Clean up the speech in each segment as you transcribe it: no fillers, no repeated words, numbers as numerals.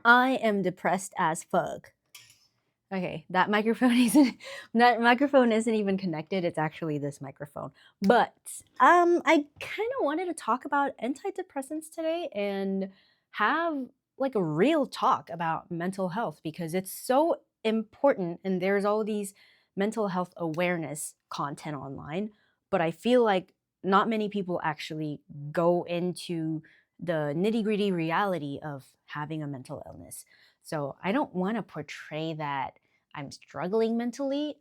I am depressed as fuck. Okay, that microphone isn't even connected. It's actually this microphone. But I kind of wanted to talk about antidepressants today and have like a real talk about mental health because it's so important and there's all these mental health awareness content online, but I feel like not many people actually go into the nitty-gritty reality of having a mental illness. So I don't want to portray that I'm struggling mentally.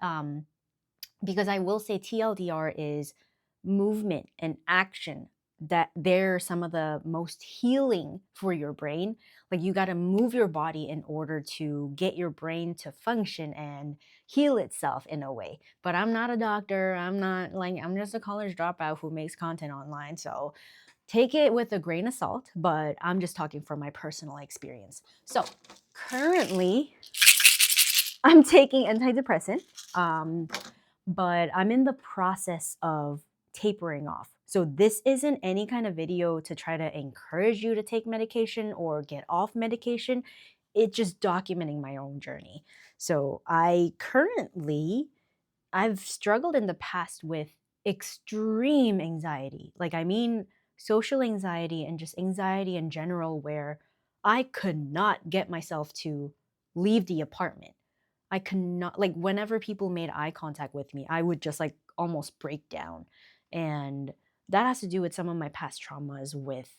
Because I will say TLDR is movement and action, that they're some of the most healing for your brain. Like you got to move your body in order to get your brain to function and heal itself in a way. But I'm not a doctor. I'm just a college dropout who makes content online. So take it with a grain of salt, but I'm just talking from my personal experience. So currently, I'm taking antidepressant, um, but I'm in the process of tapering off. So this isn't any kind of video to try to encourage you to take medication or get off medication. It's just documenting my own journey. So I've struggled in the past with extreme anxiety. Like, I mean, social anxiety and just anxiety in general, where I could not get myself to leave the apartment. I could not, like, whenever people made eye contact with me, I would just like almost break down. And that has to do with some of my past traumas with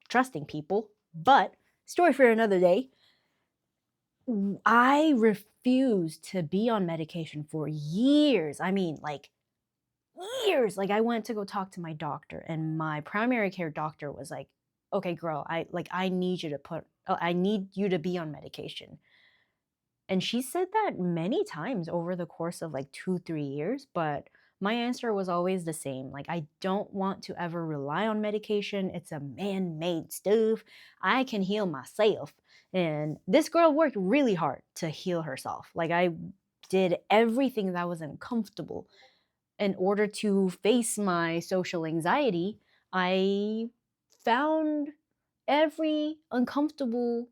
trusting people. But, story for another day. I refused to be on medication for years. I mean, like years. Like I went to go talk to my doctor, and my primary care doctor was like, "Okay, girl, I need you to I need you to be on medication." And she said that many times over the course of like 2, 3 years, but my answer was always the same. Like, I don't want to ever rely on medication. It's a man made stuff. I can heal myself. And this girl worked really hard to heal herself. Like, I did everything that was uncomfortable in order to face my social anxiety. I found every uncomfortable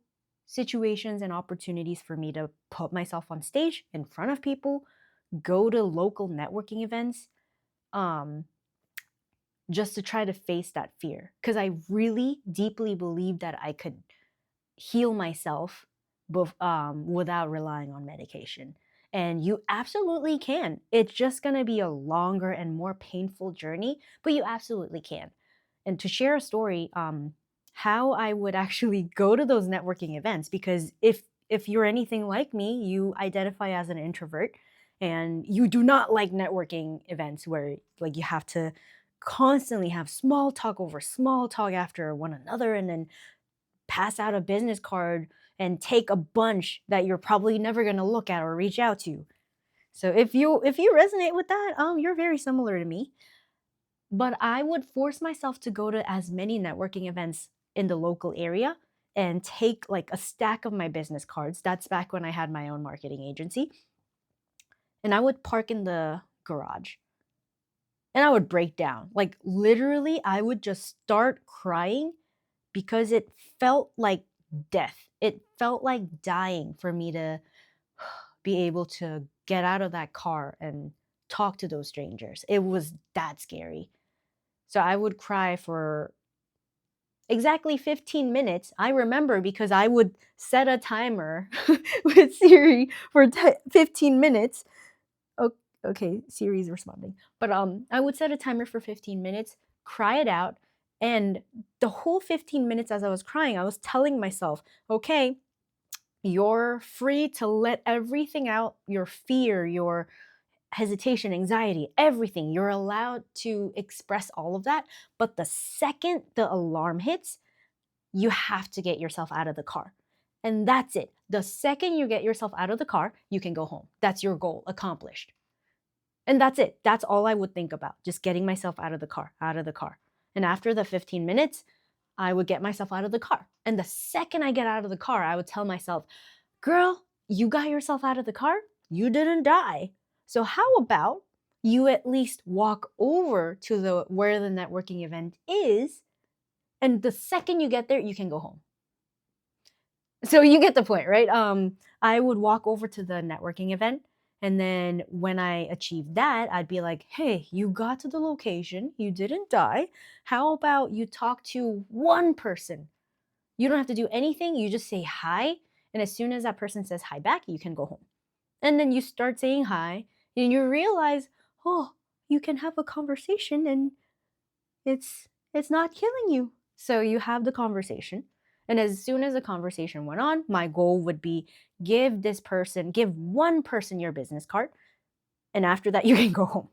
situations and opportunities for me to put myself on stage in front of people, go to local networking events, um, just to try to face that fear. Because I really deeply believe that I could heal myself without relying on medication. And you absolutely can. It's just going to be a longer and more painful journey, but you absolutely can. And to share a story, how I would actually go to those networking events, because if you're anything like me, you identify as an introvert and you do not like networking events where like you have to constantly have small talk over small talk after one another, and then pass out a business card and take a bunch that you're probably never going to look at or reach out to. So if you resonate with that, you're very similar to me. But I would force myself to go to as many networking events in the local area and take like a stack of my business cards. That's back when I had my own marketing agency. And I would park in the garage and I would break down. Like literally, I would just start crying because it felt like death. It felt like dying for me to be able to get out of that car and talk to those strangers. It was that scary. So I would cry for exactly 15 minutes. I remember because I would set a timer with Siri for 15 minutes. Oh, okay, Siri's responding. But I would set a timer for 15 minutes, cry it out, and the whole 15 minutes as I was crying, I was telling myself, "Okay, you're free to let everything out, your fear, your hesitation, anxiety, everything. You're allowed to express all of that, but the second the alarm hits, you have to get yourself out of the car." And that's it. The second you get yourself out of the car, you can go home. That's your goal accomplished. And that's it. That's all I would think about. Just getting myself out of the car, out of the car. And after the 15 minutes, I would get myself out of the car. And the second I get out of the car, I would tell myself, "Girl, you got yourself out of the car. You didn't die. So how about you at least walk over to the where the networking event is, and the second you get there, you can go home." So you get the point, right? I would walk over to the networking event, and then when I achieved that, I'd be like, "Hey, you got to the location, you didn't die. How about you talk to one person? You don't have to do anything, you just say hi, and as soon as that person says hi back, you can go home." And then you start saying hi, and you realize, "Oh, you can have a conversation and it's not killing you." So you have the conversation. And as soon as the conversation went on, my goal would be give one person your business card, and after that you can go home.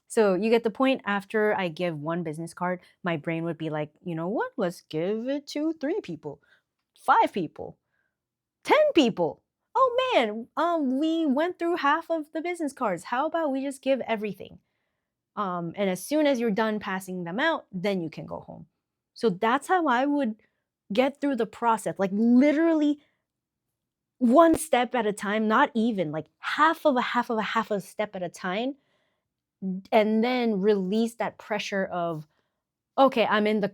So you get the point. After I give one business card, my brain would be like, "You know what? Let's give it to 3 people, 5 people, 10 people. Oh man, we went through half of the business cards. How about we just give everything?" And as soon as you're done passing them out, then you can go home. So that's how I would get through the process, like literally one step at a time, not even like half of a step at a time, and then release that pressure of, okay, I'm in the